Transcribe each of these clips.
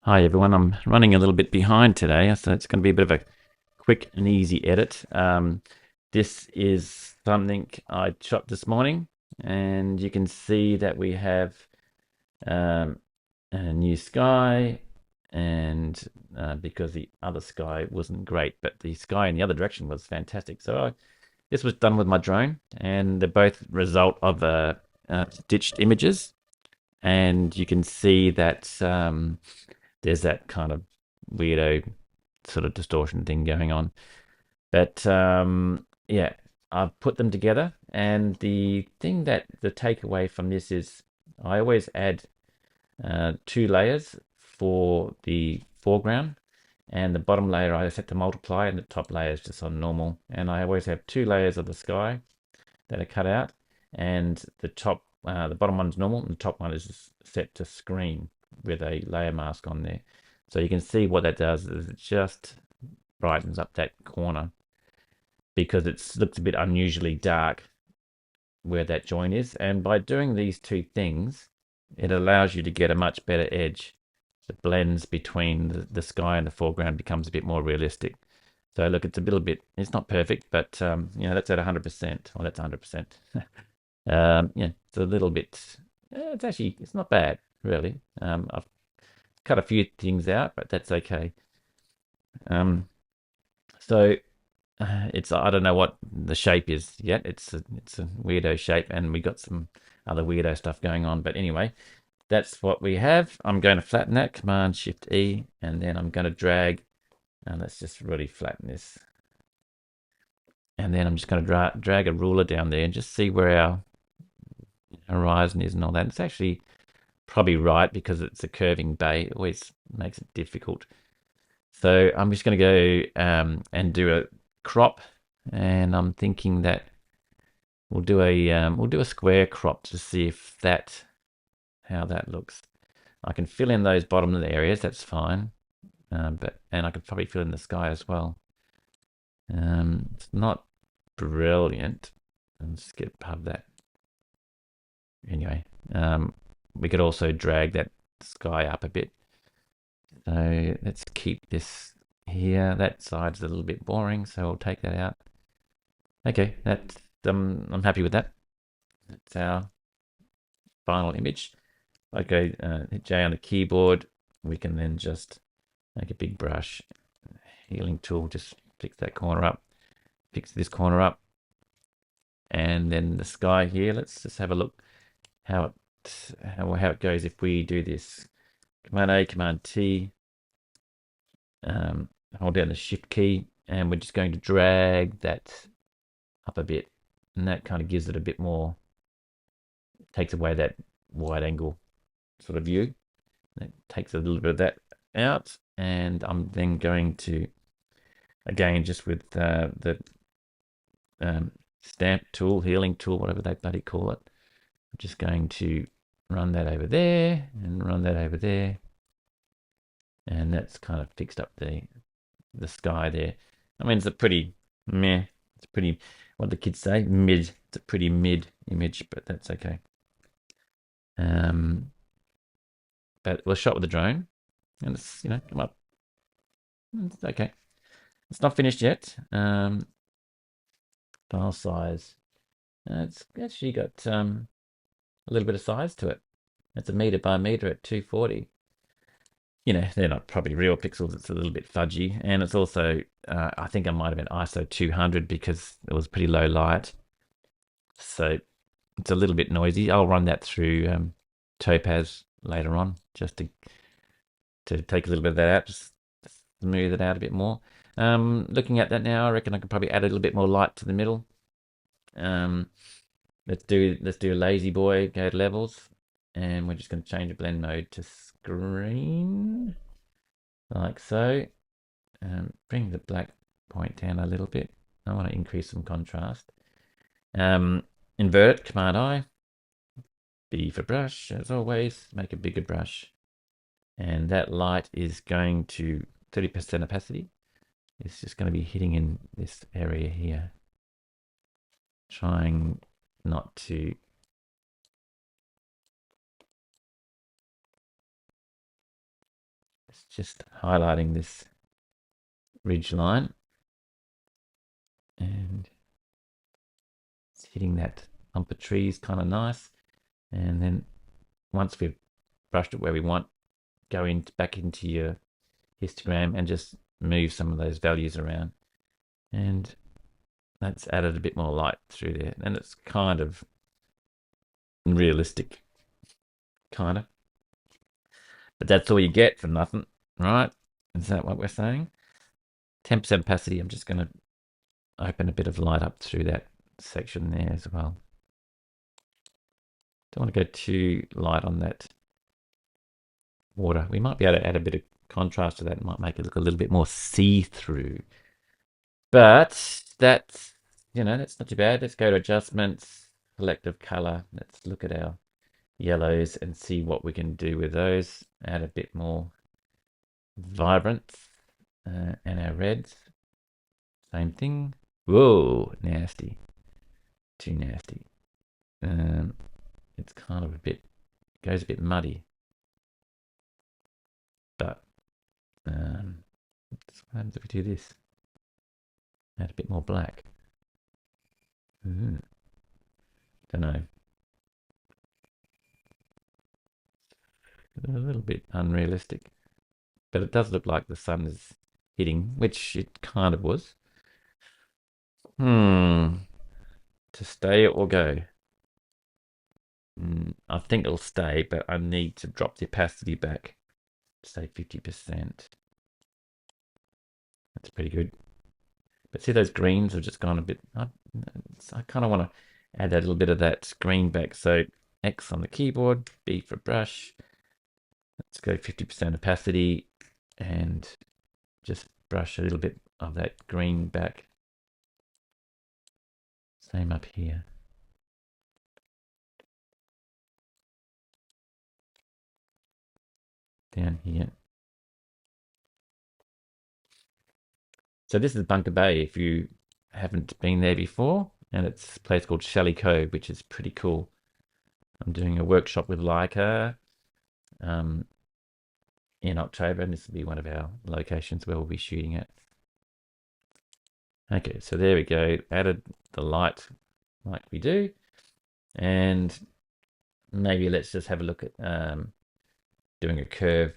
Hi everyone, I'm running a little bit behind today, so it's going to be a bit of a quick and easy edit. This is something I shot this morning, and you can see that we have um, a new sky, and because the other sky wasn't great, but the sky in the other direction was fantastic. This was done with my drone, and they're both result of stitched images, and you can see that. There's that kind of weirdo sort of distortion thing going on. But yeah, I've put them together, and the takeaway from this is I always add two layers for the foreground, and the bottom layer I set to multiply, and the top layer is just on normal. And I always have two layers of the sky that are cut out, and the bottom one's normal, and the top one is set to screen with a layer mask on there. So you can see what that does is it just brightens up that corner because it looks a bit unusually dark where that joint is. And by doing these two things, it allows you to get a much better edge. The blends between the sky and the foreground becomes a bit more realistic. So look, it's a little bit, it's not perfect, but that's at 100%. Well, that's 100%. Yeah, it's a little bit. It's not bad, really. I've cut a few things out, but that's okay. Um, so it's I don't know what the shape is yet. It's a weirdo shape, and we got some other weirdo stuff going on. But anyway, that's what we have. I'm going to flatten that. Command Shift E, and then I'm going to drag. And let's just really flatten this. And then I'm just going to drag a ruler down there and just see where our horizon is and all that. It's actually probably right because it's a curving bay. It always makes it difficult. So I'm just going to go and do a crop, and I'm thinking that we'll do a square crop to see if that how that looks. I can fill in those bottom areas. That's fine, and I could probably fill in the sky as well. It's not brilliant. Let's get above that. Anyway, we could also drag that sky up a bit. So let's keep this here. That side's a little bit boring, so I'll take that out. Okay, I'm happy with that. That's our final image. Okay, hit J on the keyboard. We can then just make a big brush, healing tool, just fix that corner up, fix this corner up, and then the sky here. Let's just have a look how it goes if we do this. Command A, Command T, um, hold down the Shift key, and we're just going to drag that up a bit, and that kind of gives it a bit more, takes away that wide angle sort of view. That takes a little bit of that out, and I'm then going to, again, just with the stamp tool, healing tool, whatever they bloody call it, I'm just going to run that over there and run that over there, and that's kind of fixed up the sky there. I mean, it's a pretty meh. It's pretty, what do the kids say? Mid. It's a pretty mid image, but that's okay. Um, but it was shot with a drone, and it's come up. It's okay. It's not finished yet. File size. It's actually got a little bit of size to it. It's a meter by meter at 240. They're not probably real pixels. It's a little bit fudgy, and it's also I think I might have been ISO 200 because it was pretty low light, so it's a little bit noisy. I'll run that through Topaz later on just to take a little bit of that out, just smooth it out a bit more. Looking at that now, I reckon I could probably add a little bit more light to the middle. Um, let's do a lazy boy, go to levels, and we're just going to change the blend mode to screen like so. Bring the black point down a little bit. I want to increase some contrast. Invert, Command I. B for brush, as always. Make a bigger brush. And that light is going to 30% opacity. It's just going to be hitting in this area here. Trying not to It's just highlighting this ridge line and it's hitting that lump of trees kind of nice. And then once we've brushed it where we want, go in back into your histogram and just move some of those values around. And that's added a bit more light through there. And it's kind of realistic, kind of. But that's all you get for nothing, right? Is that what we're saying? 10% opacity, I'm just going to open a bit of light up through that section there as well. Don't want to go too light on that water. We might be able to add a bit of contrast to that. It might make it look a little bit more see-through. But that's, that's not too bad. Let's go to adjustments, selective color. Let's look at our yellows and see what we can do with those. Add a bit more vibrance and our reds. Same thing. Whoa, nasty. Too nasty. It's kind of goes a bit muddy. But what happens if we do this? Add a bit more black. Don't know. A little bit unrealistic. But it does look like the sun is hitting, which it kind of was. To stay or go? I think it'll stay, but I need to drop the opacity back. Say 50%. That's pretty good. But see, those greens have just gone a bit. I kind of want to add a little bit of that green back. So X on the keyboard, B for brush. Let's go 50% opacity and just brush a little bit of that green back. Same up here. Down here. So this is Bunker Bay if you haven't been there before, and it's a place called Shelley Cove, which is pretty cool. I'm doing a workshop with Leica in October, and this will be one of our locations where we'll be shooting at. Okay, so there we go. Added the light like we do, and maybe let's just have a look at doing a curve,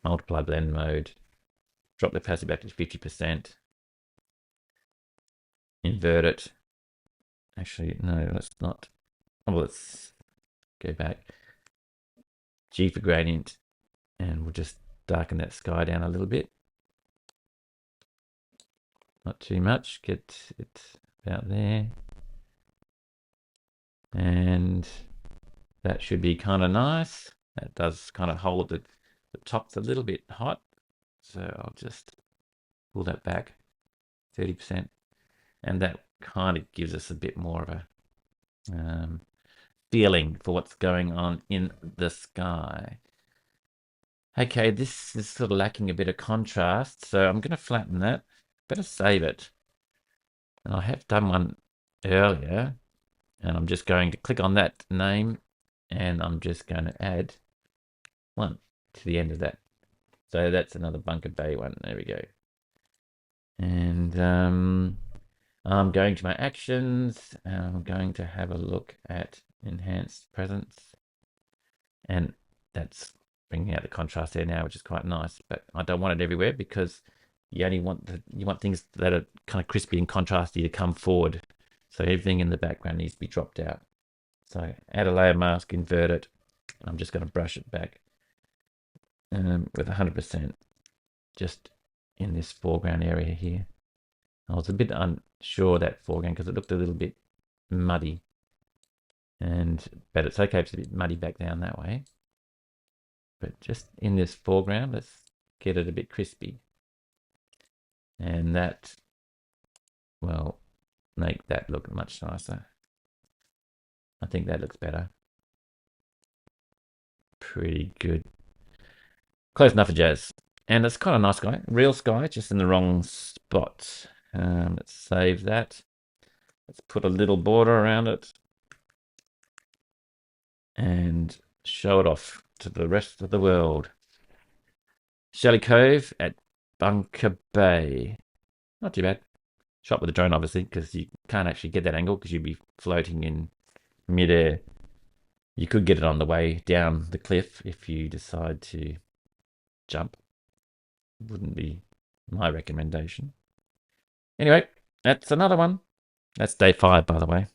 multiply blend mode, drop the opacity back to 50%, invert it. Actually, no, let's not. Oh, let's go back. G for gradient, and we'll just darken that sky down a little bit. Not too much, get it about there. And that should be kind of nice. That does kind of hold the top's a little bit hot. So I'll just pull that back 30%. And that kind of gives us a bit more of a feeling for what's going on in the sky. Okay, this is sort of lacking a bit of contrast, so I'm going to flatten that. Better save it. And I have done one earlier, and I'm just going to click on that name, and I'm just going to add one to the end of that. So that's another Bunker Bay one. There we go. And I'm going to my actions, and I'm going to have a look at enhanced presence, and that's bringing out the contrast there now, which is quite nice. But I don't want it everywhere because you only want you want things that are kind of crispy and contrasty to come forward. So everything in the background needs to be dropped out. So add a layer mask, invert it, and I'm just going to brush it back with 100%, just in this foreground area here. I was a bit unsure that foreground because it looked a little bit muddy, but it's okay if it's a bit muddy back down that way. But just in this foreground, let's get it a bit crispy. And that will make that look much nicer. I think that looks better. Pretty good. Close enough for jazz. And it's kind of nice sky. Real sky, just in the wrong spot. Let's save that. Let's put a little border around it. And show it off to the rest of the world. Shelley Cove at Bunker Bay. Not too bad. Shot with a drone, obviously, because you can't actually get that angle because you'd be floating in midair. You could get it on the way down the cliff if you decide to jump. Wouldn't be my recommendation. Anyway, that's another one. That's day 5, by the way.